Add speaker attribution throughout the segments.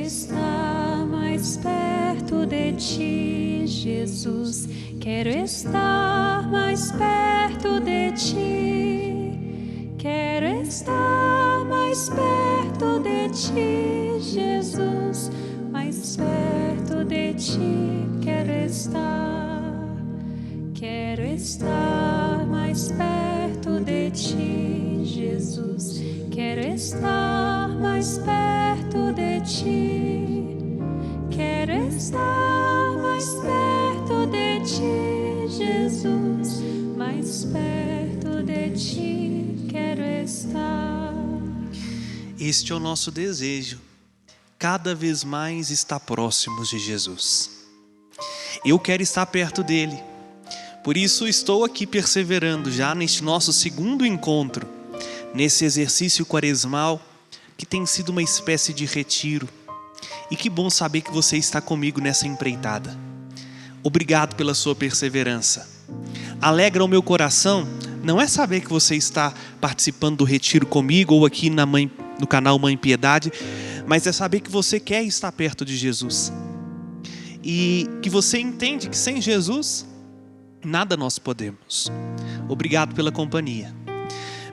Speaker 1: estar mais perto de ti, Jesus. Quero estar mais perto de ti. Quero estar mais perto de ti, Jesus. Mais perto de ti, quero estar mais perto de ti, Jesus. Quero estar mais perto de ti. Quero estar mais perto de ti, Jesus. Mais perto de ti, quero estar.
Speaker 2: Este é o nosso desejo, cada vez mais estar próximos de Jesus. Eu quero estar perto dele. Por isso estou aqui perseverando já neste nosso segundo encontro, nesse exercício quaresmal, que tem sido uma espécie de retiro. E que bom saber que você está comigo nessa empreitada. Obrigado pela sua perseverança. Alegra o meu coração, não é saber que você está participando do retiro comigo ou aqui no canal Mãe Piedade, mas é saber que você quer estar perto de Jesus. E que você entende que sem Jesus, nada nós podemos. Obrigado pela companhia.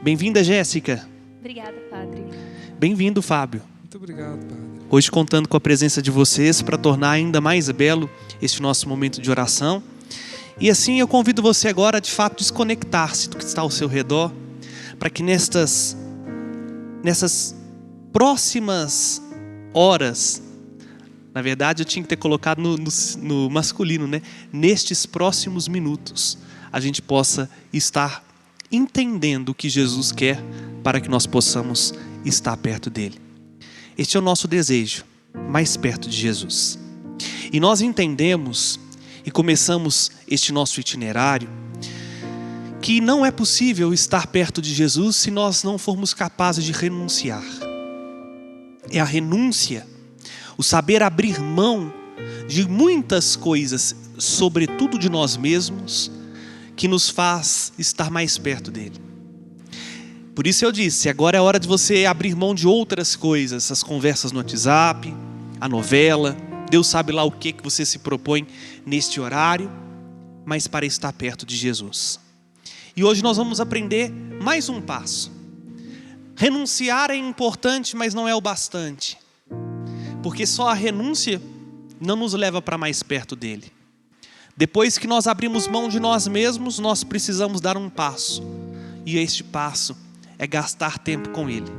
Speaker 2: Bem-vinda, Jéssica.
Speaker 1: Obrigada, Padre.
Speaker 2: Bem-vindo, Fábio.
Speaker 3: Muito obrigado, Padre.
Speaker 2: Hoje contando com a presença de vocês para tornar ainda mais belo este nosso momento de oração. E assim eu convido você agora, de fato, desconectar-se do que está ao seu redor, para que nessas próximas horas, na verdade eu tinha que ter colocado no masculino, né? Nestes próximos minutos, a gente possa estar entendendo o que Jesus quer para que nós possamos estar perto dele. Este é o nosso desejo, mais perto de Jesus. E nós entendemos e começamos este nosso itinerário que não é possível estar perto de Jesus se nós não formos capazes de renunciar. É a renúncia, o saber abrir mão de muitas coisas, sobretudo de nós mesmos, que nos faz estar mais perto dele. Por isso eu disse, agora é hora de você abrir mão de outras coisas, as conversas no WhatsApp, a novela, Deus sabe lá o que você se propõe neste horário, mas para estar perto de Jesus. E hoje nós vamos aprender mais um passo. Renunciar é importante, mas não é o bastante. Porque só a renúncia não nos leva para mais perto dele. Depois que nós abrimos mão de nós mesmos, nós precisamos dar um passo. E este passo é gastar tempo com ele.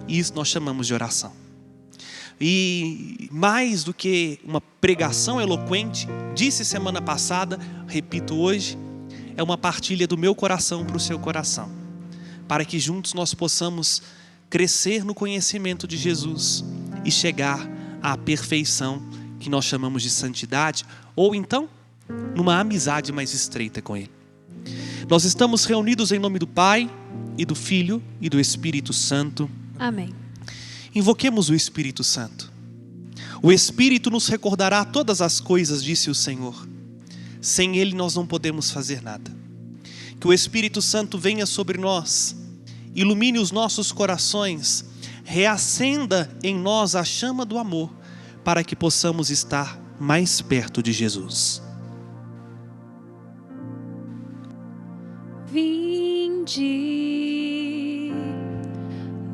Speaker 2: E isso nós chamamos de oração. E mais do que uma pregação eloquente, disse semana passada, repito hoje, é uma partilha do meu coração para o seu coração. Para que juntos nós possamos crescer no conhecimento de Jesus e chegar à perfeição que nós chamamos de santidade, ou então numa amizade mais estreita com ele. Nós estamos reunidos em nome do Pai, e do Filho e do Espírito Santo.
Speaker 1: Amém.
Speaker 2: Invoquemos o Espírito Santo. O Espírito nos recordará todas as coisas, disse o Senhor. Sem ele nós não podemos fazer nada. Que o Espírito Santo venha sobre nós, ilumine os nossos corações, reacenda em nós a chama do amor, para que possamos estar mais perto de Jesus.
Speaker 1: Vinde,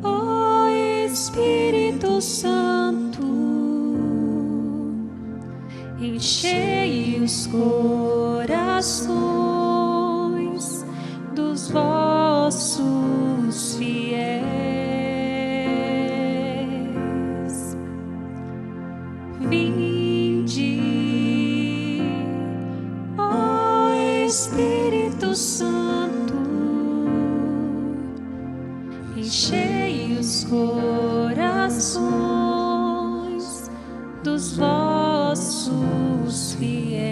Speaker 1: ó Espírito Santo, enchei os corações dos vossos fiéis. Vinde, ó Espírito Santo, enchei os corações dos vossos fiéis.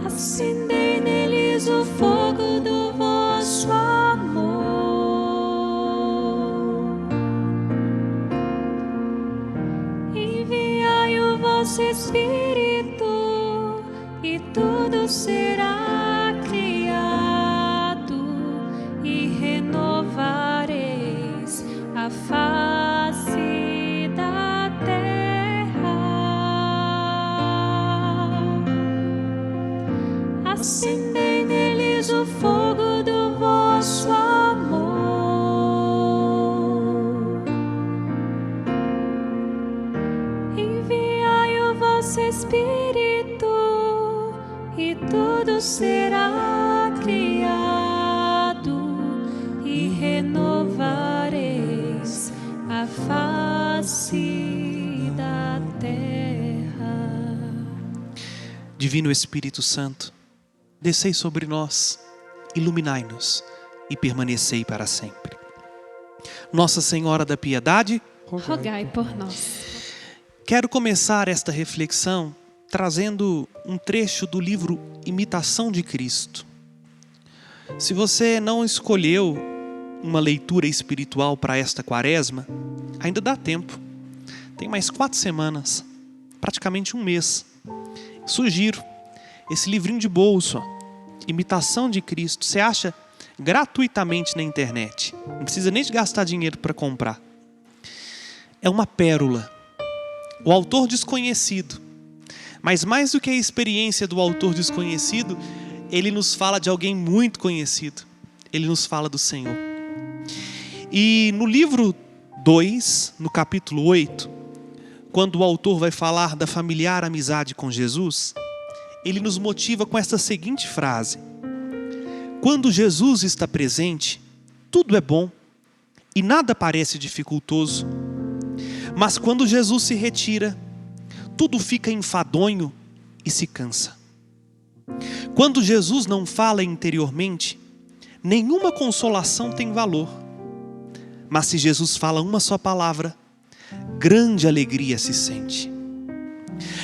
Speaker 1: Acendei neles o fogo do vosso amor. Enviai o vosso Espírito e tudo será criado e renovarei acendei neles o fogo do vosso amor. Enviai o vosso Espírito e tudo será criado e renovareis a face da terra.
Speaker 2: Divino Espírito Santo, descei sobre nós, iluminai-nos e permanecei para sempre. Nossa Senhora da Piedade,
Speaker 1: Rogai por nós.
Speaker 2: quero começar esta reflexão trazendo um trecho do livro Imitação de Cristo. Se você não escolheu uma leitura espiritual para esta quaresma, ainda dá tempo. Tem mais 4 semanas, praticamente um mês. Sugiro esse livrinho de bolso, ó, Imitação de Cristo. Você acha gratuitamente na internet. Não precisa nem de gastar dinheiro para comprar. É uma pérola. O autor desconhecido. Mas mais do que a experiência do autor desconhecido, ele nos fala de alguém muito conhecido. Ele nos fala do Senhor. E no livro 2, no capítulo 8, quando o autor vai falar da familiar amizade com Jesus, ele nos motiva com esta seguinte frase: quando Jesus está presente, tudo é bom e nada parece dificultoso. Mas quando Jesus se retira, tudo fica enfadonho e se cansa. Quando Jesus não fala interiormente, nenhuma consolação tem valor. Mas se Jesus fala uma só palavra, grande alegria se sente.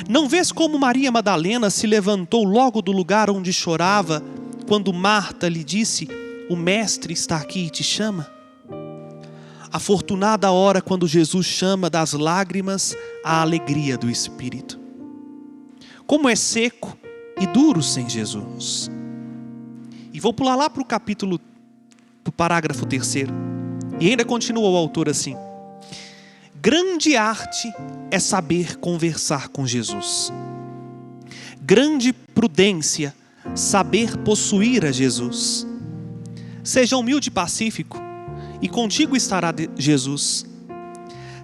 Speaker 2: Não vês como Maria Madalena se levantou logo do lugar onde chorava, quando Marta lhe disse: o Mestre está aqui e te chama? Afortunada a hora quando Jesus chama das lágrimas a alegria do Espírito. Como é seco e duro sem Jesus. E vou pular lá para o capítulo, para o parágrafo 3. E ainda continua o autor assim: grande arte é saber conversar com Jesus. Grande prudência saber possuir a Jesus. Seja humilde e pacífico, e contigo estará Jesus.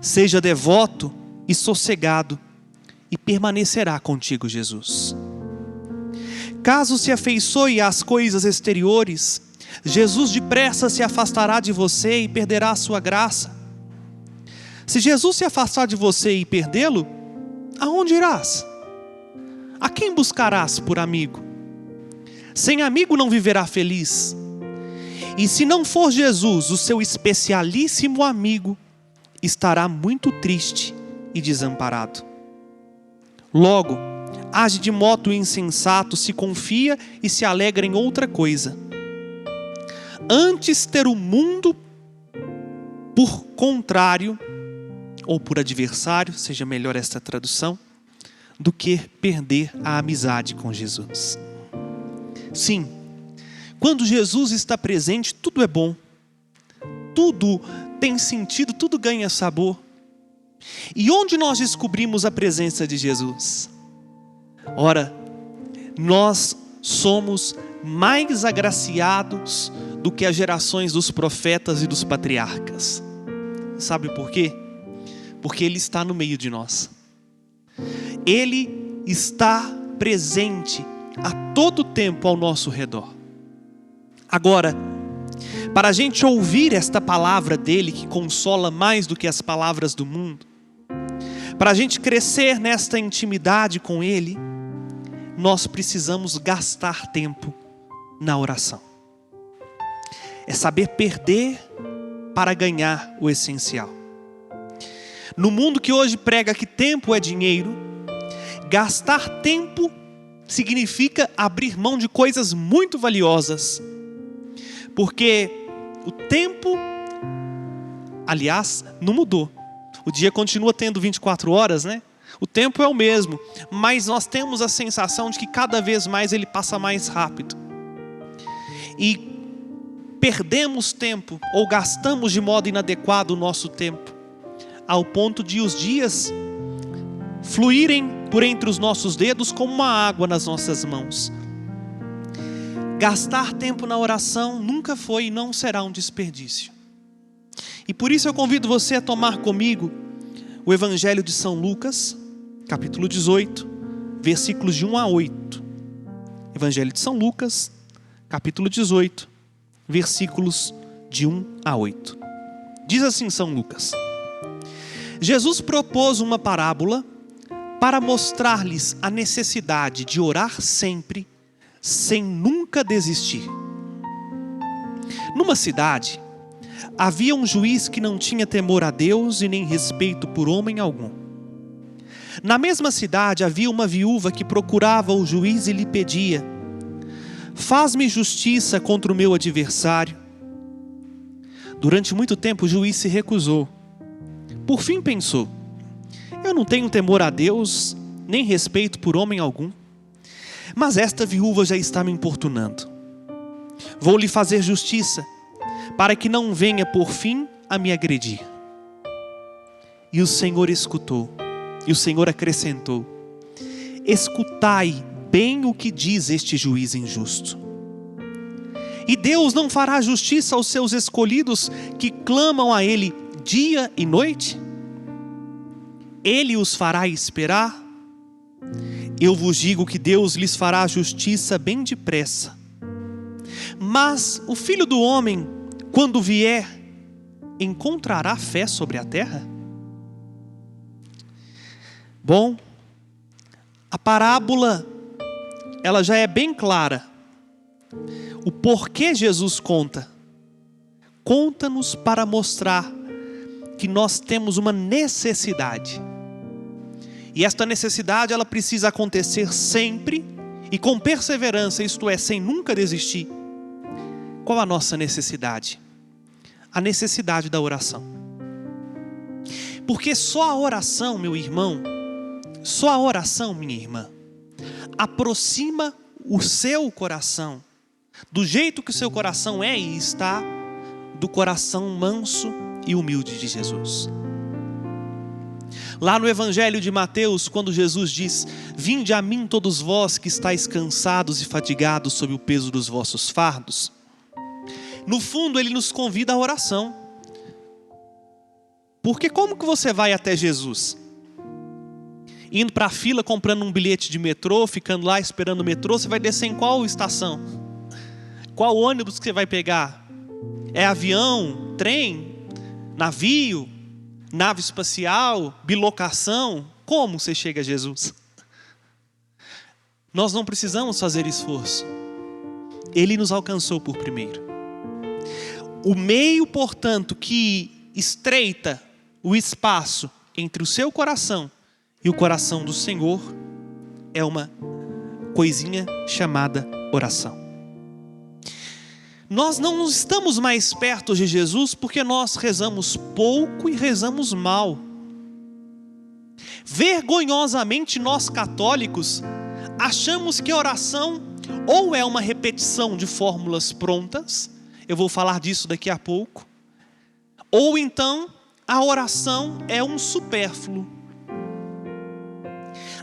Speaker 2: Seja devoto e sossegado, e permanecerá contigo Jesus. Caso se afeiçoe às coisas exteriores, Jesus depressa se afastará de você e perderá a sua graça. Se Jesus se afastar de você e perdê-lo, aonde irás? A quem buscarás por amigo? Sem amigo não viverá feliz. E se não for Jesus, o seu especialíssimo amigo, estará muito triste e desamparado. Logo, age de modo insensato, se confia e se alegra em outra coisa. Antes ter o mundo por contrário, ou por adversário, seja melhor esta tradução, do que perder a amizade com Jesus. Sim, quando Jesus está presente, tudo é bom. Tudo tem sentido, tudo ganha sabor. E onde nós descobrimos a presença de Jesus? Ora, nós somos mais agraciados do que as gerações dos profetas e dos patriarcas. Sabe por quê? Porque Ele está no meio de nós. Ele está presente a todo tempo ao nosso redor. Agora, para a gente ouvir esta palavra dele, que consola mais do que as palavras do mundo, para a gente crescer nesta intimidade com ele, nós precisamos gastar tempo na oração. É saber perder para ganhar o essencial. No mundo que hoje prega que tempo é dinheiro, gastar tempo significa abrir mão de coisas muito valiosas. Porque o tempo, aliás, não mudou. O dia continua tendo 24 horas, né? O tempo é o mesmo, mas nós temos a sensação de que cada vez mais ele passa mais rápido. E perdemos tempo, ou gastamos de modo inadequado o nosso tempo, ao ponto de os dias fluírem por entre os nossos dedos como uma água nas nossas mãos. Gastar tempo na oração nunca foi e não será um desperdício. E por isso eu convido você a tomar comigo o Evangelho de São Lucas, capítulo 18, versículos de 1 a 8. Evangelho de São Lucas, capítulo 18, versículos de 1 a 8. Diz assim São Lucas: Jesus propôs uma parábola para mostrar-lhes a necessidade de orar sempre, sem nunca desistir. Numa cidade, havia um juiz que não tinha temor a Deus e nem respeito por homem algum. Na mesma cidade havia uma viúva que procurava o juiz e lhe pedia: faz-me justiça contra o meu adversário. Durante muito tempo o juiz se recusou. Por fim pensou: eu não tenho temor a Deus, nem respeito por homem algum, mas esta viúva já está me importunando. Vou lhe fazer justiça, para que não venha por fim a me agredir. E o Senhor escutou, e o Senhor acrescentou: escutai bem o que diz este juiz injusto. E Deus não fará justiça aos seus escolhidos que clamam a Ele dia e noite? Ele os fará esperar? Eu vos digo que Deus lhes fará justiça bem depressa. Mas o Filho do Homem, quando vier, encontrará fé sobre a terra? Bom, a parábola, ela já é bem clara. O porquê Jesus conta-nos para mostrar que nós temos uma necessidade. E esta necessidade, ela precisa acontecer sempre e com perseverança, isto é, sem nunca desistir. Qual a nossa necessidade? A necessidade da oração. Porque só a oração, meu irmão, só a oração, minha irmã, aproxima o seu coração, do jeito que o seu coração é e está, do coração manso e humilde de Jesus. Lá no Evangelho de Mateus, quando Jesus diz: vinde a mim todos vós que estáis cansados e fatigados sob o peso dos vossos fardos, no fundo Ele nos convida à oração. Porque como que você vai até Jesus? Indo para a fila, comprando um bilhete de metrô, ficando lá esperando o metrô, você vai descer em qual estação? Qual ônibus que você vai pegar? É avião, trem, navio, nave espacial, bilocação? Como você chega a Jesus? Nós não precisamos fazer esforço. Ele nos alcançou por primeiro. O meio, portanto, que estreita o espaço entre o seu coração e o coração do Senhor é uma coisinha chamada oração. Nós não estamos mais perto de Jesus porque nós rezamos pouco e rezamos mal. Vergonhosamente, nós católicos achamos que a oração ou é uma repetição de fórmulas prontas, eu vou falar disso daqui a pouco, ou então a oração é um supérfluo.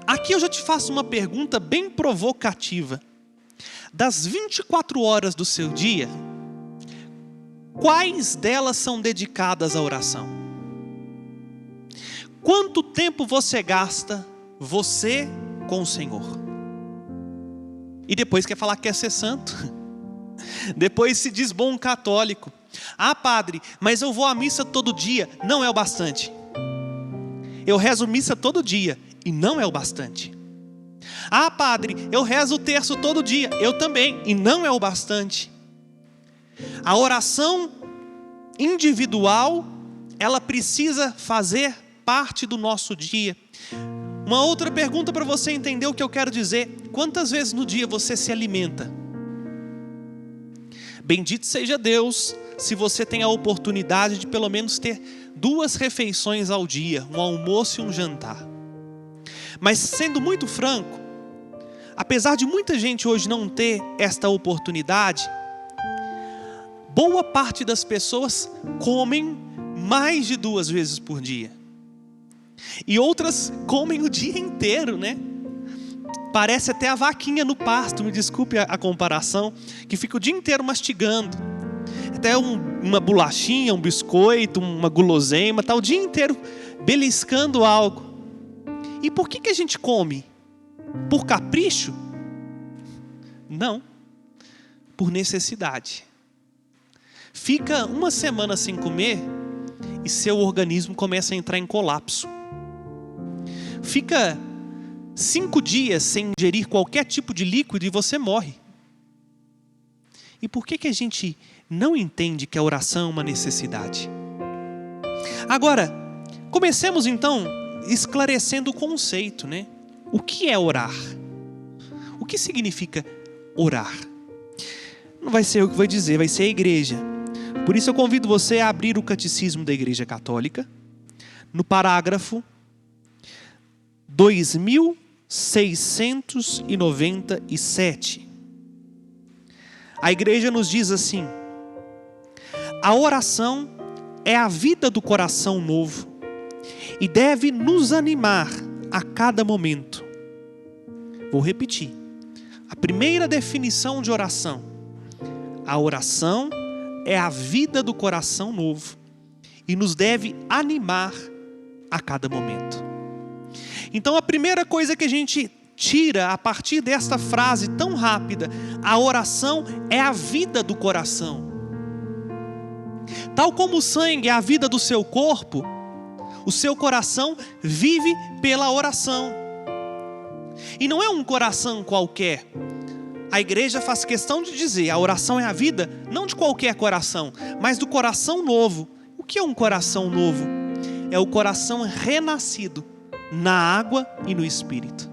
Speaker 2: Aqui eu já te faço uma pergunta bem provocativa. Das 24 horas do seu dia, quais delas são dedicadas à oração? Quanto tempo você gasta, você, com o Senhor? E depois quer falar que quer ser santo? Depois se diz bom católico. Ah, padre, mas eu vou à missa todo dia. Não é o bastante. Eu rezo missa todo dia e não é o bastante. Ah, padre, eu rezo o terço todo dia. Eu também, e não é o bastante. A oração individual, ela precisa fazer parte do nosso dia. Uma outra pergunta para você entender o que eu quero dizer: quantas vezes no dia você se alimenta? Bendito seja Deus se você tem a oportunidade de pelo menos ter 2 refeições ao dia, um almoço e um jantar. Mas sendo muito franco, apesar de muita gente hoje não ter esta oportunidade, boa parte das pessoas comem mais de 2 vezes por dia. E outras comem o dia inteiro, né? Parece até a vaquinha no pasto, me desculpe a comparação, que fica o dia inteiro mastigando. Até uma bolachinha, um biscoito, uma guloseima, tá o dia inteiro beliscando algo. E por que a gente come? Por capricho? Não, por necessidade. Fica uma semana sem comer e seu organismo começa a entrar em colapso. Fica 5 dias sem ingerir qualquer tipo de líquido e você morre. E por que a gente não entende que a oração é uma necessidade? Agora, comecemos então esclarecendo o conceito, né? O que é orar? O que significa orar? Não vai ser eu que vou dizer, vai ser a igreja. Por isso eu convido você a abrir o Catecismo da Igreja Católica, no parágrafo 2697. A igreja nos diz assim: a oração é a vida do coração novo e deve nos animar a cada momento. Vou repetir. A primeira definição de oração: a oração é a vida do coração novo e nos deve animar a cada momento. Então a primeira coisa que a gente tira a partir desta frase tão rápida: a oração é a vida do coração. Tal como o sangue é a vida do seu corpo, o seu coração vive pela oração. E não é um coração qualquer. A igreja faz questão de dizer: a oração é a vida, não de qualquer coração, mas do coração novo. O que é um coração novo? É o coração renascido na água e no Espírito.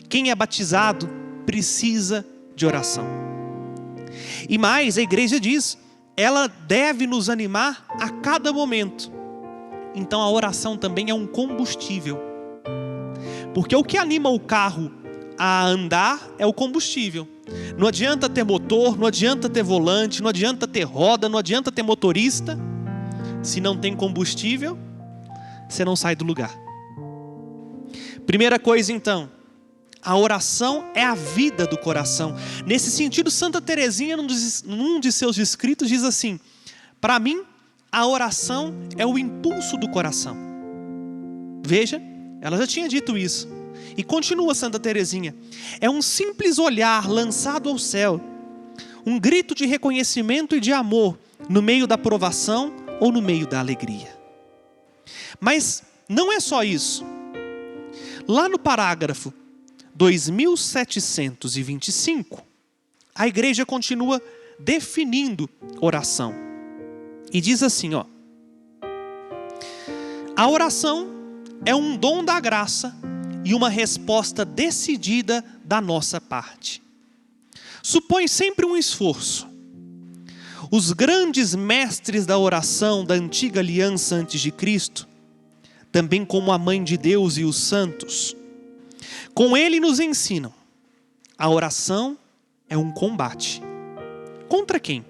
Speaker 2: Quem é batizado precisa de oração. E mais, a igreja diz, ela deve nos animar a cada momento. Então a oração também é um combustível. Porque o que anima o carro a andar é o combustível. Não adianta ter motor, não adianta ter volante, não adianta ter roda, não adianta ter motorista. Se não tem combustível, você não sai do lugar. Primeira coisa então, a oração é a vida do coração. Nesse sentido, Santa Teresinha, num de seus escritos, diz assim: para mim, a oração é o impulso do coração. Veja, ela já tinha dito isso. E continua Santa Teresinha: é um simples olhar lançado ao céu, um grito de reconhecimento e de amor no meio da provação ou no meio da alegria. Mas não é só isso. Lá no parágrafo 2725, a igreja continua definindo oração. E diz assim, ó: a oração é um dom da graça e uma resposta decidida da nossa parte. Supõe sempre um esforço. Os grandes mestres da oração da antiga aliança antes de Cristo, também como a Mãe de Deus e os santos, com ele nos ensinam: a oração é um combate. Contra quem?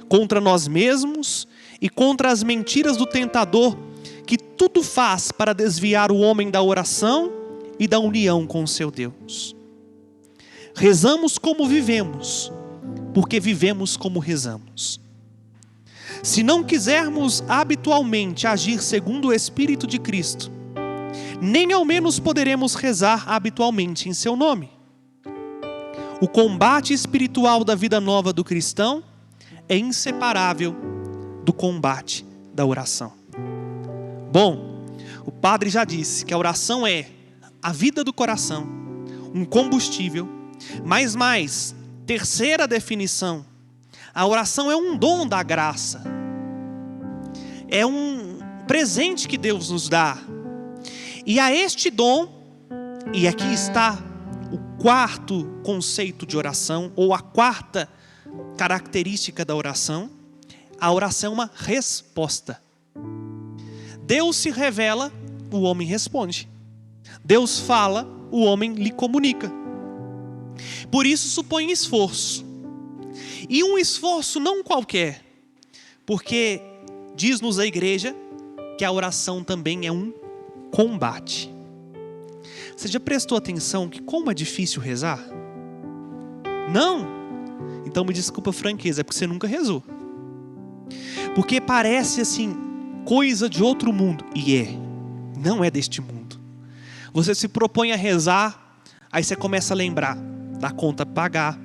Speaker 2: Contra nós mesmos e contra as mentiras do tentador, que tudo faz para desviar o homem da oração e da união com o seu Deus. Rezamos como vivemos, porque vivemos como rezamos. Se não quisermos habitualmente agir segundo o Espírito de Cristo, nem ao menos poderemos rezar habitualmente em seu nome. O combate espiritual da vida nova do cristão é inseparável do combate da oração. Bom, o padre já disse que a oração é a vida do coração, um combustível, mais, terceira definição: a oração é um dom da graça, é um presente que Deus nos dá. E a este dom, e aqui está o quarto conceito de oração, ou a quarta característica da oração: a oração é uma resposta. Deus se revela, o homem responde. Deus fala, o homem lhe comunica. Por isso supõe esforço. E um esforço não qualquer, porque diz-nos a igreja que a oração também é um combate. Você já prestou atenção que como é difícil rezar? Não? Então me desculpa a franqueza, é porque você nunca rezou. Porque parece assim, coisa de outro mundo. E não é deste mundo. Você se propõe a rezar, aí você começa a lembrar da conta a pagar,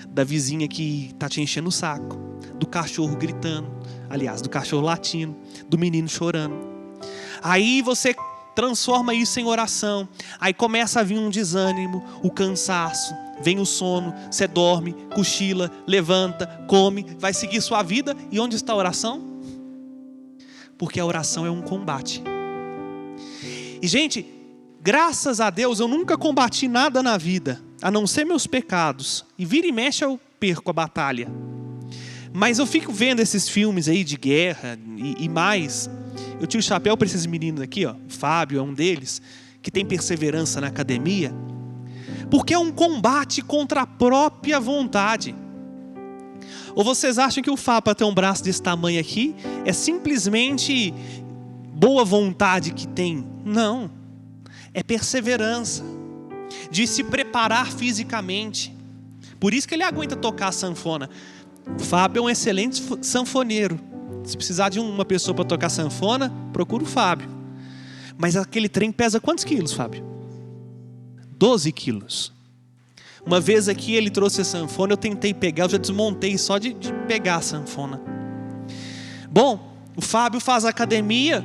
Speaker 2: da vizinha que está te enchendo o saco, do cachorro gritando, aliás, do cachorro latindo, do menino chorando. Aí você transforma isso em oração, aí começa a vir um desânimo, o cansaço, vem o sono, você dorme, cochila, levanta, come, vai seguir sua vida. E onde está a oração? Porque a oração é um combate. E gente, graças a Deus eu nunca combati nada na vida, a não ser meus pecados. E vira e mexe eu perco a batalha. Mas eu fico vendo esses filmes aí de guerra e mais. Eu tiro o chapéu para esses meninos aqui, ó. O Fábio é um deles, que tem perseverança na academia. Porque é um combate contra a própria vontade. Ou vocês acham que o Fábio, para ter um braço desse tamanho aqui, é simplesmente boa vontade que tem? Não. É perseverança. De se preparar fisicamente. Por isso que ele aguenta tocar a sanfona. O Fábio é um excelente sanfoneiro. Se precisar de uma pessoa para tocar sanfona, procura o Fábio. Mas aquele trem pesa quantos quilos, Fábio? 12 quilos. Uma vez aqui ele trouxe a sanfona, eu tentei pegar, eu já desmontei só de pegar a sanfona. Bom, o Fábio faz academia,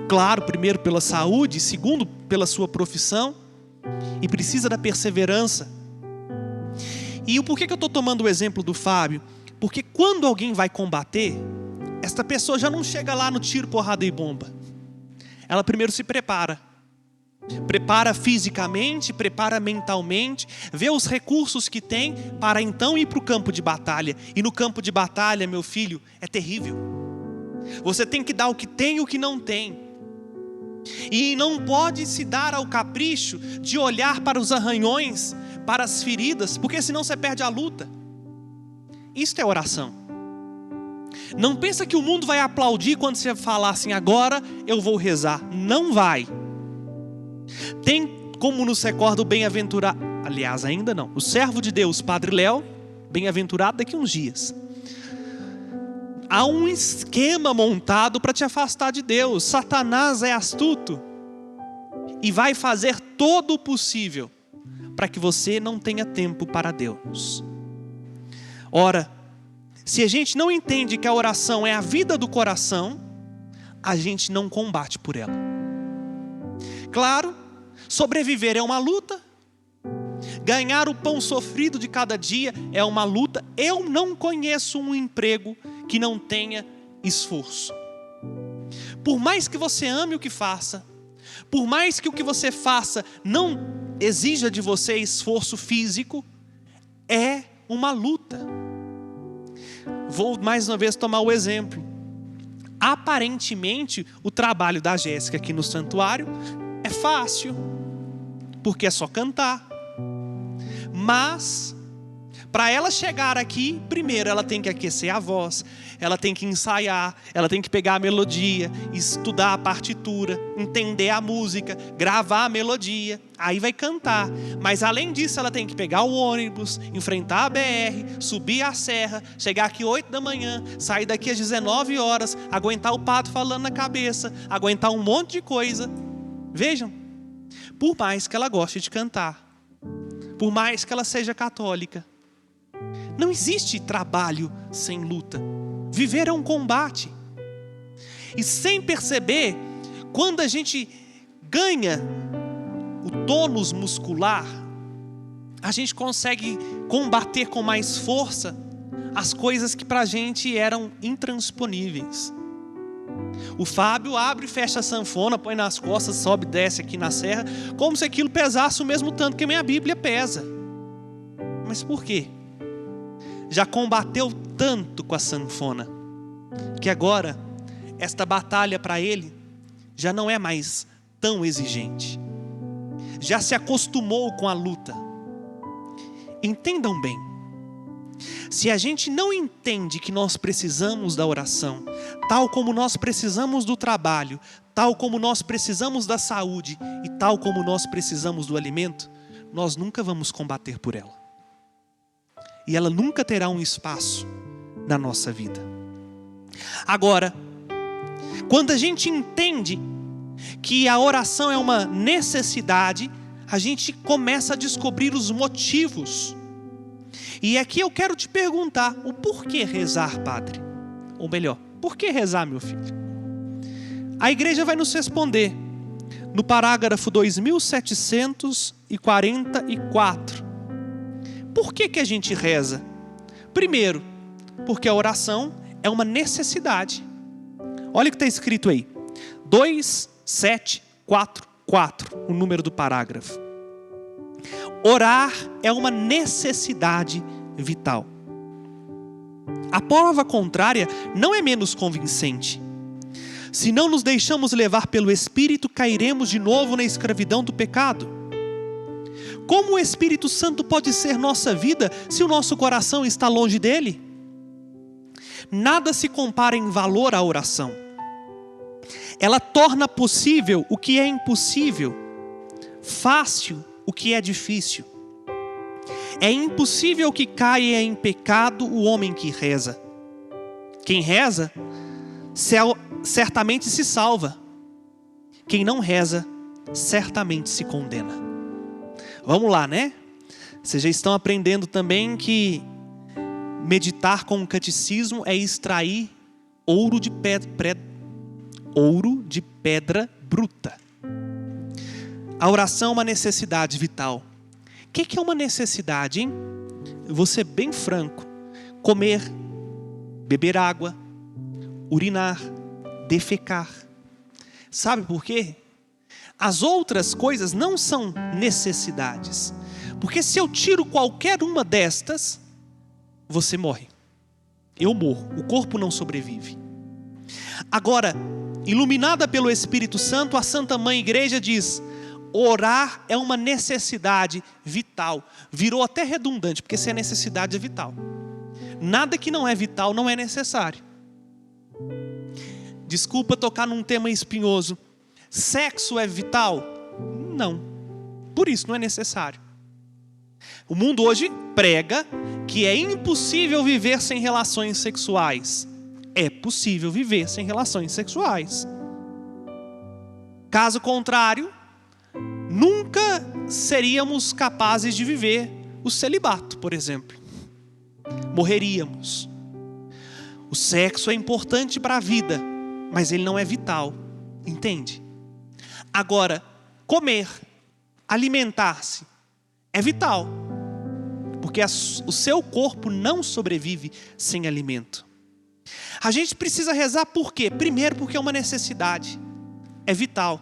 Speaker 2: claro, primeiro pela saúde, segundo pela sua profissão, e precisa da perseverança. E o porquê que eu estou tomando o exemplo do Fábio? Porque quando alguém vai combater, esta pessoa já não chega lá no tiro, porrada e bomba. Ela primeiro se prepara. Prepara fisicamente, prepara mentalmente, vê os recursos que tem para então ir para o campo de batalha. E no campo de batalha, meu filho, é terrível. Você tem que dar o que tem e o que não tem. E não pode se dar ao capricho de olhar para os arranhões, para as feridas, porque senão você perde a luta. Isto é oração. Não pensa que o mundo vai aplaudir quando você falar assim, agora eu vou rezar. Não vai. Tem como nos recorda o bem-aventurado, aliás ainda não, o servo de Deus, Padre Léo, bem-aventurado daqui uns dias. Há um esquema montado para te afastar de Deus. Satanás é astuto e vai fazer todo o possível para que você não tenha tempo para Deus. Ora, se a gente não entende que a oração é a vida do coração, a gente não combate por ela. Claro, sobreviver é uma luta. Ganhar o pão sofrido de cada dia é uma luta. Eu não conheço um emprego que não tenha esforço. Por mais que você ame o que faça, por mais que o que você faça não exija de você esforço físico, é uma luta. Vou mais uma vez tomar o exemplo. Aparentemente, o trabalho da Jéssica aqui no santuário é fácil, porque é só cantar. Mas, para ela chegar aqui, primeiro ela tem que aquecer a voz, ela tem que ensaiar, ela tem que pegar a melodia, estudar a partitura, entender a música, gravar a melodia, aí vai cantar. Mas além disso, ela tem que pegar o ônibus, enfrentar a BR, subir a serra, chegar aqui 8 da manhã, sair daqui às 19 horas, aguentar o pato falando na cabeça, aguentar um monte de coisa. Vejam, por mais que ela goste de cantar, por mais que ela seja católica, não existe trabalho sem luta. Viver é um combate. E sem perceber, quando a gente ganha o tônus muscular, a gente consegue combater com mais força as coisas que para a gente eram intransponíveis. O Fábio abre e fecha a sanfona, põe nas costas, sobe e desce aqui na serra, como se aquilo pesasse o mesmo tanto que a minha Bíblia pesa. Mas por quê? Já combateu tanto com a sanfona, que agora, esta batalha para ele, já não é mais tão exigente. Já se acostumou com a luta. Entendam bem, se a gente não entende que nós precisamos da oração, tal como nós precisamos do trabalho, tal como nós precisamos da saúde e tal como nós precisamos do alimento, nós nunca vamos combater por ela. E ela nunca terá um espaço na nossa vida. Agora, quando a gente entende que a oração é uma necessidade, a gente começa a descobrir os motivos. E aqui eu quero te perguntar, o porquê rezar, padre? Ou melhor, por que rezar, meu filho? A igreja vai nos responder no parágrafo 2744. Por que a gente reza? Primeiro, porque a oração é uma necessidade. Olha o que está escrito aí. 2744, o número do parágrafo. Orar é uma necessidade vital. A prova contrária não é menos convincente. Se não nos deixamos levar pelo Espírito, cairemos de novo na escravidão do pecado. Como o Espírito Santo pode ser nossa vida se o nosso coração está longe dele? Nada se compara em valor à oração. Ela torna possível o que é impossível, fácil o que é difícil. É impossível que caia em pecado o homem que reza. Quem reza, certamente se salva. Quem não reza, certamente se condena. Vamos lá, né? Vocês já estão aprendendo também que meditar com o catecismo é extrair ouro de pedra bruta. A oração é uma necessidade vital. O que é uma necessidade, hein? Eu vou ser bem franco. Comer, beber água, urinar, defecar. Sabe por quê? As outras coisas não são necessidades. Porque se eu tiro qualquer uma destas, você morre. Eu morro. O corpo não sobrevive. Agora, iluminada pelo Espírito Santo, a Santa Mãe Igreja diz: orar é uma necessidade vital. Virou até redundante, porque se é necessidade é vital. Nada que não é vital não é necessário. Desculpa tocar num tema espinhoso. Sexo é vital? Não. Por isso não é necessário. O mundo hoje prega que é impossível viver sem relações sexuais. É possível viver sem relações sexuais. Caso contrário, nunca seríamos capazes de viver o celibato, por exemplo. Morreríamos. O sexo é importante para a vida, mas ele não é vital. Entende? Agora, comer, alimentar-se, é vital. Porque o seu corpo não sobrevive sem alimento. A gente precisa rezar por quê? Primeiro, porque é uma necessidade. É vital.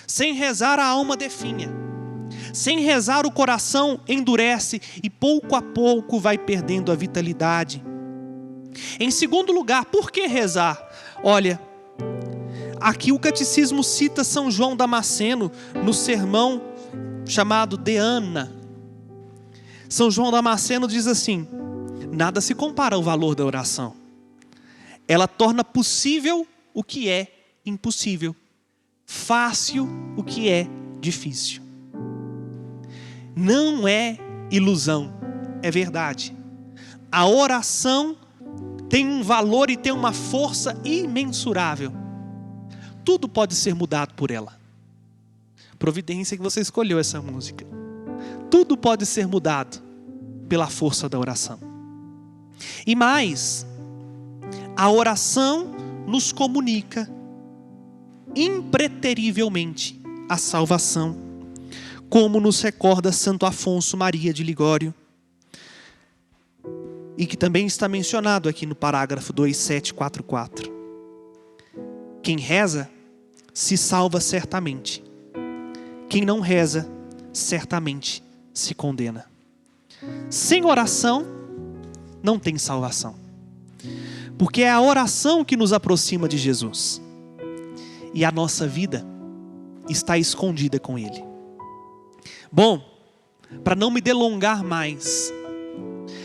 Speaker 2: Sem rezar, a alma definha. Sem rezar, o coração endurece e pouco a pouco vai perdendo a vitalidade. Em segundo lugar, por que rezar? Olha, aqui o catecismo cita São João Damasceno no sermão chamado De Ana. São João Damasceno diz assim: nada se compara ao valor da oração. Ela torna possível o que é impossível, fácil o que é difícil. Não é ilusão, é verdade. A oração tem um valor e tem uma força imensurável. Tudo pode ser mudado por ela. Providência que você escolheu essa música. Tudo pode ser mudado pela força da oração. E mais, a oração nos comunica impreterivelmente a salvação, como nos recorda Santo Afonso Maria de Ligório, e que também está mencionado aqui no parágrafo 2744. Quem reza se salva certamente. Quem não reza certamente se condena. Sem oração não tem salvação. Porque é a oração que nos aproxima de Jesus. E a nossa vida está escondida com Ele. Bom, para não me delongar mais,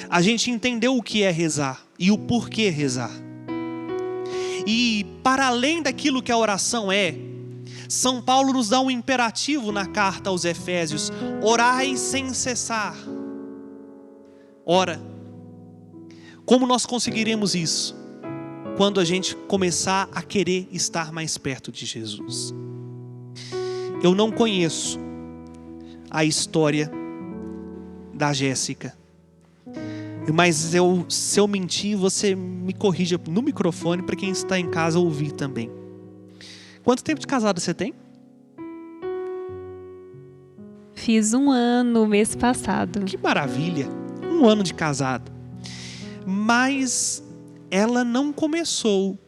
Speaker 2: a gente entendeu o que é rezar e o porquê rezar. E para além daquilo que a oração é, São Paulo nos dá um imperativo na carta aos Efésios: orai sem cessar. Ora, como nós conseguiremos isso? Quando a gente começar a querer estar mais perto de Jesus. Eu não conheço a história da Jéssica, mas se eu mentir, você me corrija no microfone para quem está em casa ouvir também. Quanto tempo de casado você tem?
Speaker 1: Fiz 1 ano mês passado.
Speaker 2: Que maravilha, 1 ano de casado. Mas ela não começou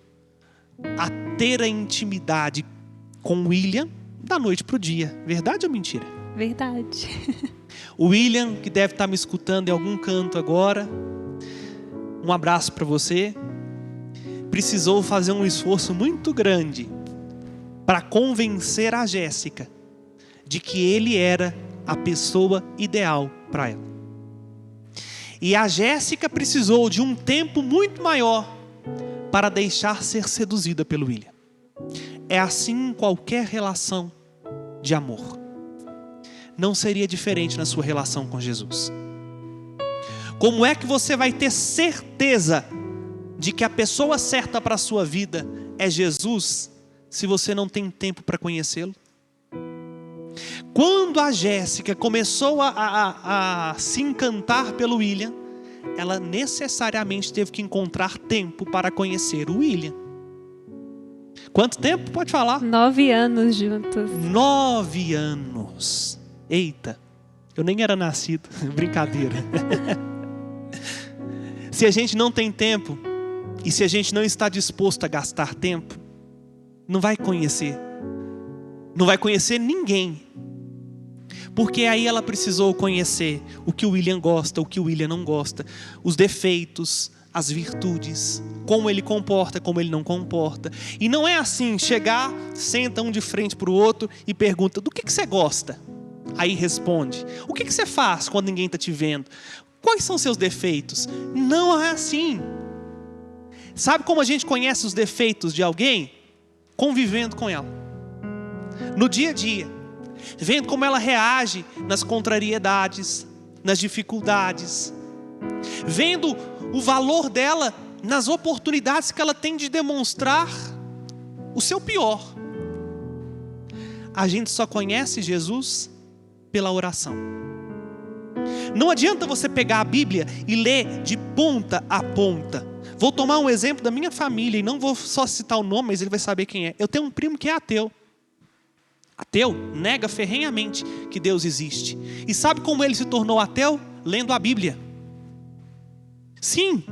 Speaker 2: a ter a intimidade com William da noite para o dia. Verdade ou mentira?
Speaker 1: Verdade.
Speaker 2: O William, que deve estar me escutando em algum canto agora, um abraço para você, precisou fazer um esforço muito grande para convencer a Jéssica de que ele era a pessoa ideal para ela. E a Jéssica precisou de um tempo muito maior para deixar ser seduzida pelo William. É assim em qualquer relação de amor. Não seria diferente na sua relação com Jesus. Como é que você vai ter certeza de que a pessoa certa para a sua vida é Jesus, se você não tem tempo para conhecê-lo? Quando a Jéssica começou a se encantar pelo William, ela necessariamente teve que encontrar tempo para conhecer o William. Quanto tempo? Pode falar.
Speaker 1: 9 anos juntos.
Speaker 2: 9 anos. Eita, eu nem era nascido. Brincadeira. Se a gente não tem tempo, e se a gente não está disposto a gastar tempo, não vai conhecer. Não vai conhecer ninguém. Porque aí ela precisou conhecer o que o William gosta, o que o William não gosta, os defeitos, as virtudes, como ele comporta, como ele não comporta. E não é assim, chegar, senta um de frente para o outro e pergunta: do que você gosta? Aí responde: o que você faz quando ninguém está te vendo? Quais são seus defeitos? Não é assim. Sabe como a gente conhece os defeitos de alguém? Convivendo com ela. No dia a dia. Vendo como ela reage nas contrariedades, nas dificuldades. Vendo o valor dela nas oportunidades que ela tem de demonstrar o seu pior. A gente só conhece Jesus pela oração. Não adianta você pegar a Bíblia e ler de ponta a ponta. Vou tomar um exemplo da minha família e não vou só citar o nome, mas ele vai saber quem é. Eu tenho um primo que é ateu. Ateu nega ferrenhamente que Deus existe. E sabe como ele se tornou ateu? Lendo a Bíblia. Sim,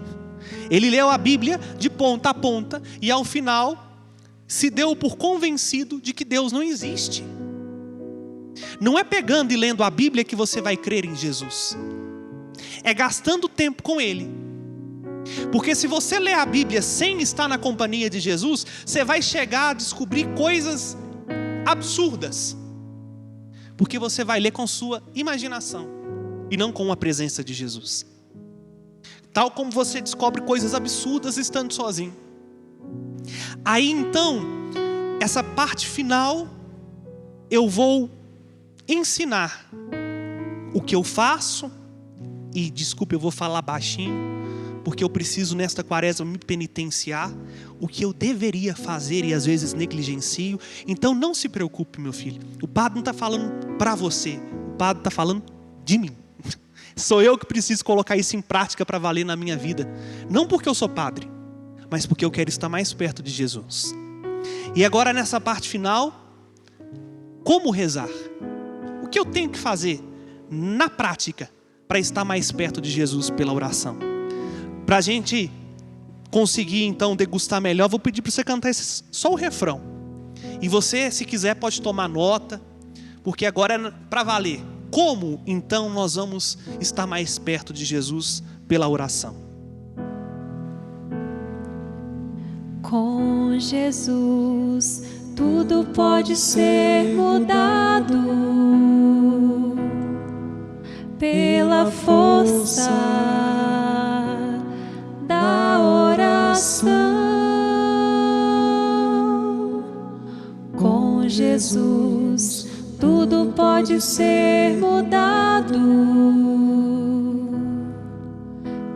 Speaker 2: ele leu a Bíblia de ponta a ponta e ao final se deu por convencido de que Deus não existe. Não é pegando e lendo a Bíblia que você vai crer em Jesus. É gastando tempo com Ele. Porque se você ler a Bíblia sem estar na companhia de Jesus, você vai chegar a descobrir coisas absurdas. Porque você vai ler com sua imaginação e não com a presença de Jesus. Tal como você descobre coisas absurdas estando sozinho. Aí então, essa parte final, eu vou ensinar o que eu faço. E desculpe, eu vou falar baixinho, porque eu preciso nesta quaresma me penitenciar. O que eu deveria fazer e às vezes negligencio. Então não se preocupe, meu filho. O padre não está falando para você. O padre está falando de mim. Sou eu que preciso colocar isso em prática para valer na minha vida. Não porque eu sou padre, mas porque eu quero estar mais perto de Jesus. E agora nessa parte final, como rezar? O que eu tenho que fazer na prática para estar mais perto de Jesus pela oração? Para a gente conseguir então degustar melhor, vou pedir para você cantar só o refrão. E você, se quiser, pode tomar nota, porque agora é para valer. Como então nós vamos estar mais perto de Jesus pela oração?
Speaker 1: Com Jesus tudo pode ser mudado pela força da oração. Jesus, tudo pode ser mudado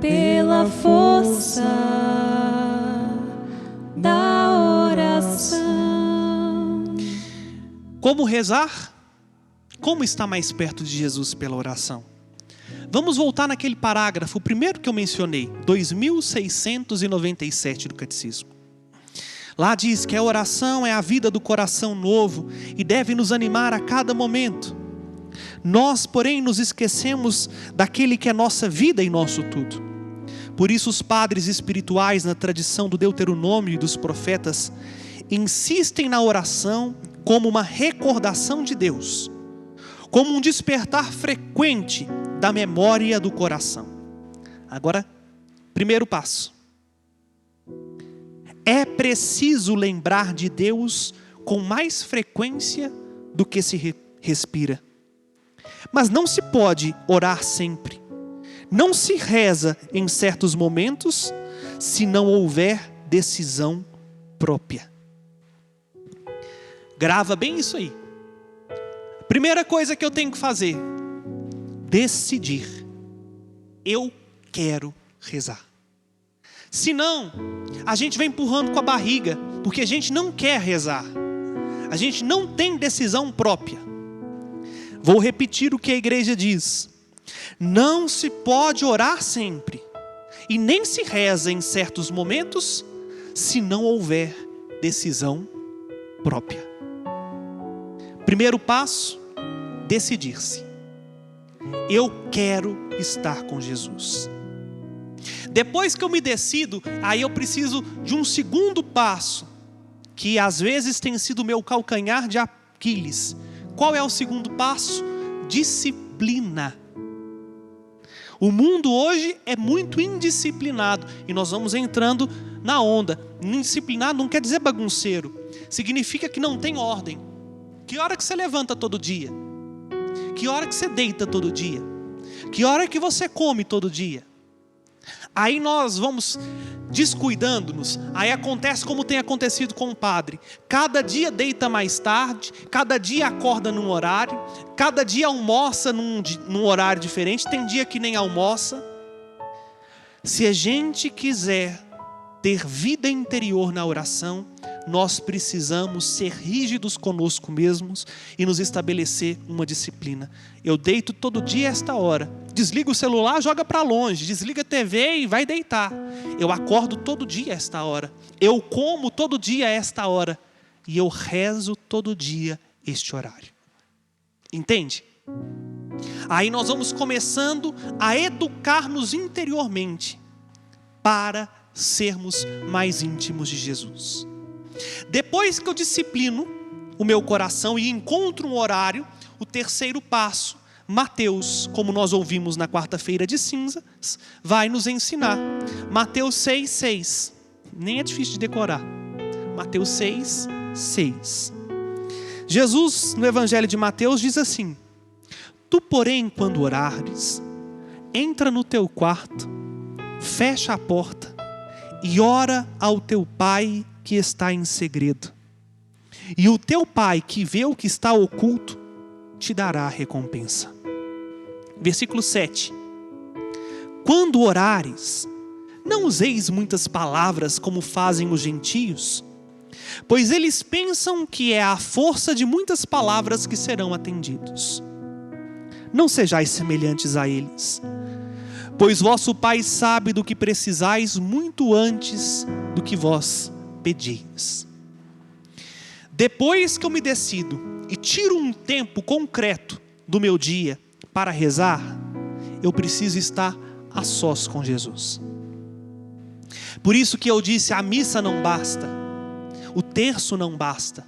Speaker 1: pela força da oração.
Speaker 2: Como rezar? Como estar mais perto de Jesus pela oração? Vamos voltar naquele parágrafo, o primeiro que eu mencionei, 2697 do Catecismo. Lá diz que a oração é a vida do coração novo e deve nos animar a cada momento. Nós, porém, nos esquecemos daquele que é nossa vida e nosso tudo. Por isso os padres espirituais, na tradição do Deuteronômio e dos profetas, insistem na oração como uma recordação de Deus, como um despertar frequente da memória do coração. Agora, primeiro passo. É preciso lembrar de Deus com mais frequência do que se respira. Mas não se pode orar sempre. Não se reza em certos momentos se não houver decisão própria. Grava bem isso aí. Primeira coisa que eu tenho que fazer: decidir. Eu quero rezar. Senão, a gente vai empurrando com a barriga, porque a gente não quer rezar. A gente não tem decisão própria. Vou repetir o que a igreja diz. Não se pode orar sempre, e nem se reza em certos momentos, se não houver decisão própria. Primeiro passo, decidir-se. Eu quero estar com Jesus. Depois que eu me decido, aí eu preciso de um segundo passo, que às vezes tem sido o meu calcanhar de Aquiles. Qual é o segundo passo? Disciplina. O mundo hoje é muito indisciplinado e nós vamos entrando na onda. Indisciplinado não quer dizer bagunceiro, significa que não tem ordem. Que hora que você levanta todo dia? Que hora que você deita todo dia? Que hora que você come todo dia? Aí nós vamos descuidando-nos. Aí acontece como tem acontecido com o padre. Cada dia deita mais tarde, cada dia acorda num horário, cada dia almoça num horário diferente, tem dia que nem almoça. Se a gente quiser ter vida interior na oração, nós precisamos ser rígidos conosco mesmos e nos estabelecer uma disciplina. Eu deito todo dia a esta hora. Desliga o celular, joga para longe. Desliga a TV e vai deitar. Eu acordo todo dia a esta hora. Eu como todo dia a esta hora. E eu rezo todo dia este horário. Entende? Aí nós vamos começando a educar-nos interiormente para sermos mais íntimos de Jesus. Depois que eu disciplino o meu coração e encontro um horário, o terceiro passo, Mateus, como nós ouvimos na quarta-feira de cinzas, vai nos ensinar. Mateus 6,6. Nem é difícil de decorar. Mateus 6,6. Jesus, no Evangelho de Mateus, diz assim: Tu, porém, quando orares, entra no teu quarto, fecha a porta e ora ao teu Pai que está em segredo. E o teu Pai que vê o que está oculto, te dará a recompensa. Versículo 7. Quando orares, não useis muitas palavras como fazem os gentios, pois eles pensam que é a força de muitas palavras que serão atendidos. Não sejais semelhantes a eles, pois vosso Pai sabe do que precisais muito antes do que vós pedis. Depois que eu me decido e tiro um tempo concreto do meu dia para rezar, eu preciso estar a sós com Jesus. Por isso que eu disse, a missa não basta, o terço não basta.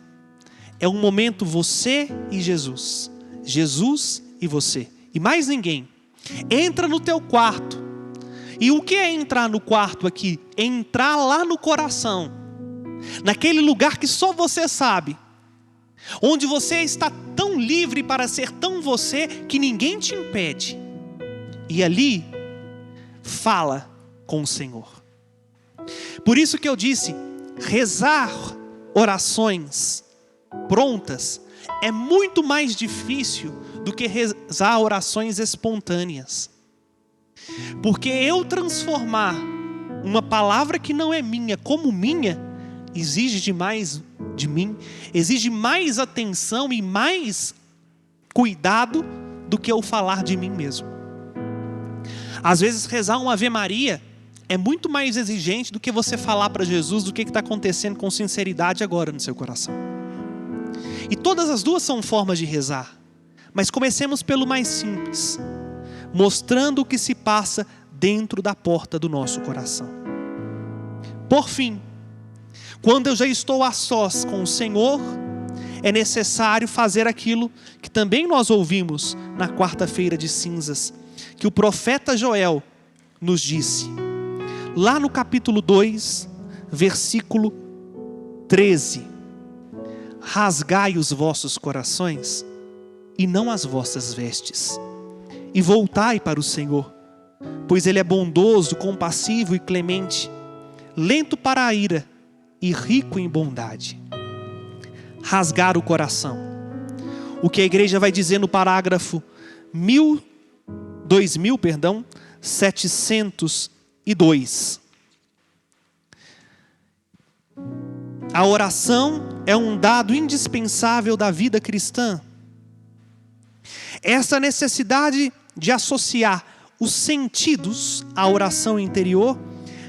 Speaker 2: É um momento você e Jesus, Jesus e você, e mais ninguém. Entra no teu quarto. E o que é entrar no quarto aqui? Entrar lá no coração, naquele lugar que só você sabe, onde você está tão livre para ser tão você que ninguém te impede. E ali, fala com o Senhor. Por isso que eu disse, rezar orações prontas é muito mais difícil do que rezar orações espontâneas. Porque eu transformar uma palavra que não é minha como minha, exige demais de mim, exige mais atenção e mais cuidado do que eu falar de mim mesmo. Às vezes rezar uma Ave Maria é muito mais exigente do que você falar para Jesus do que está acontecendo com sinceridade agora no seu coração. E todas as duas são formas de rezar, mas comecemos pelo mais simples, mostrando o que se passa dentro da porta do nosso coração. Por fim, quando eu já estou a sós com o Senhor, é necessário fazer aquilo que também nós ouvimos na quarta-feira de cinzas, que o profeta Joel nos disse, lá no capítulo 2, versículo 13: rasgai os vossos corações e não as vossas vestes, e voltai para o Senhor, pois Ele é bondoso, compassivo e clemente, lento para a ira e rico em bondade. Rasgar o coração. O que a igreja vai dizer no parágrafo 702. A oração é um dado indispensável da vida cristã. Essa necessidade de associar os sentidos à oração interior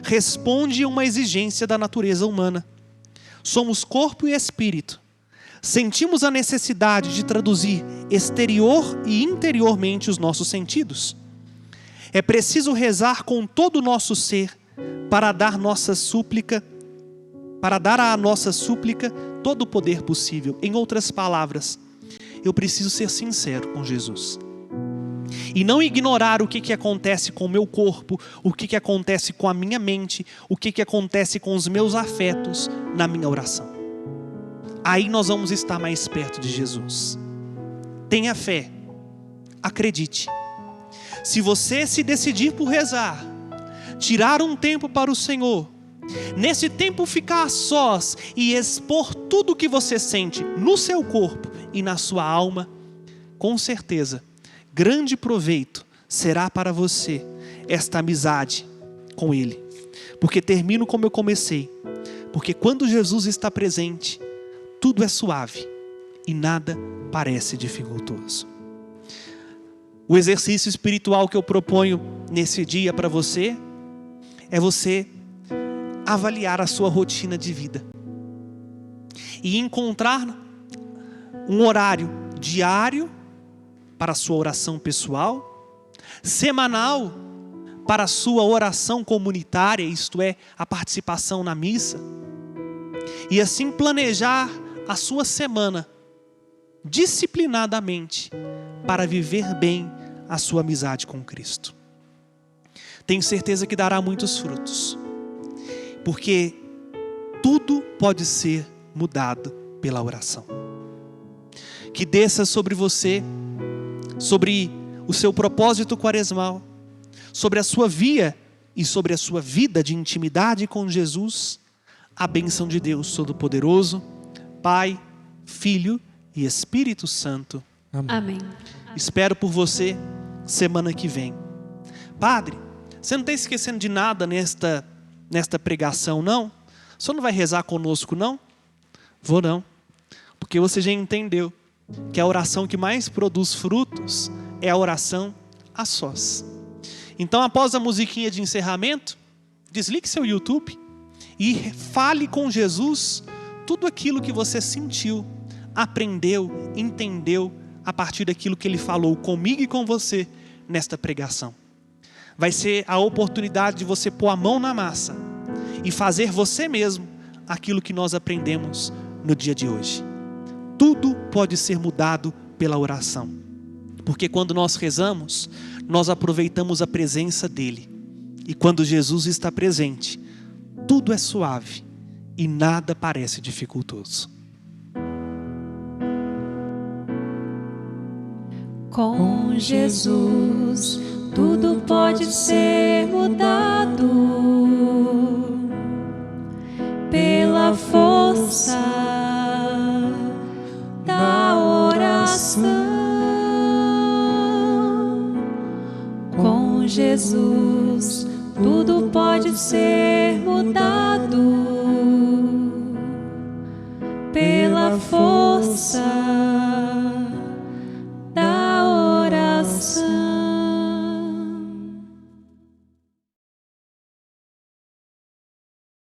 Speaker 2: responde a uma exigência da natureza humana. Somos corpo e espírito. Sentimos a necessidade de traduzir exterior e interiormente os nossos sentidos. É preciso rezar com todo o nosso ser para dar à nossa súplica todo o poder possível. Em outras palavras, eu preciso ser sincero com Jesus. E não ignorar o que acontece com o meu corpo, o que acontece com a minha mente, o que acontece com os meus afetos na minha oração. Aí nós vamos estar mais perto de Jesus. Tenha fé, acredite. Se você se decidir por rezar, tirar um tempo para o Senhor, nesse tempo ficar a sós e expor tudo o que você sente no seu corpo e na sua alma, com certeza, grande proveito será para você esta amizade com Ele. Porque termino como eu comecei. Porque quando Jesus está presente, tudo é suave e nada parece dificultoso. O exercício espiritual que eu proponho nesse dia para você é você avaliar a sua rotina de vida e encontrar um horário diário para a sua oração pessoal, semanal para a sua oração comunitária, isto é, a participação na missa, e assim planejar a sua semana disciplinadamente para viver bem a sua amizade com Cristo. Tenho certeza que dará muitos frutos, porque tudo pode ser mudado pela oração. Que desça sobre você, sobre o seu propósito quaresmal, sobre a sua via e sobre a sua vida de intimidade com Jesus, a bênção de Deus Todo-Poderoso, Pai, Filho e Espírito Santo.
Speaker 1: Amém.
Speaker 2: Espero por você semana que vem. Padre, você não está esquecendo de nada nesta pregação, não? O senhor não vai rezar conosco, não? Vou não. Porque você já entendeu que a oração que mais produz frutos é a oração a sós. Então, após a musiquinha de encerramento, desligue seu YouTube e fale com Jesus tudo aquilo que você sentiu, aprendeu, entendeu a partir daquilo que Ele falou comigo e com você nesta pregação. Vai ser a oportunidade de você pôr a mão na massa e fazer você mesmo aquilo que nós aprendemos no dia de hoje. Tudo pode ser mudado pela oração, porque quando nós rezamos, nós aproveitamos a presença dEle, e quando Jesus está presente, tudo é suave e nada parece dificultoso.
Speaker 1: Com Jesus, tudo pode ser mudado pela força da oração. Jesus, tudo pode ser mudado pela força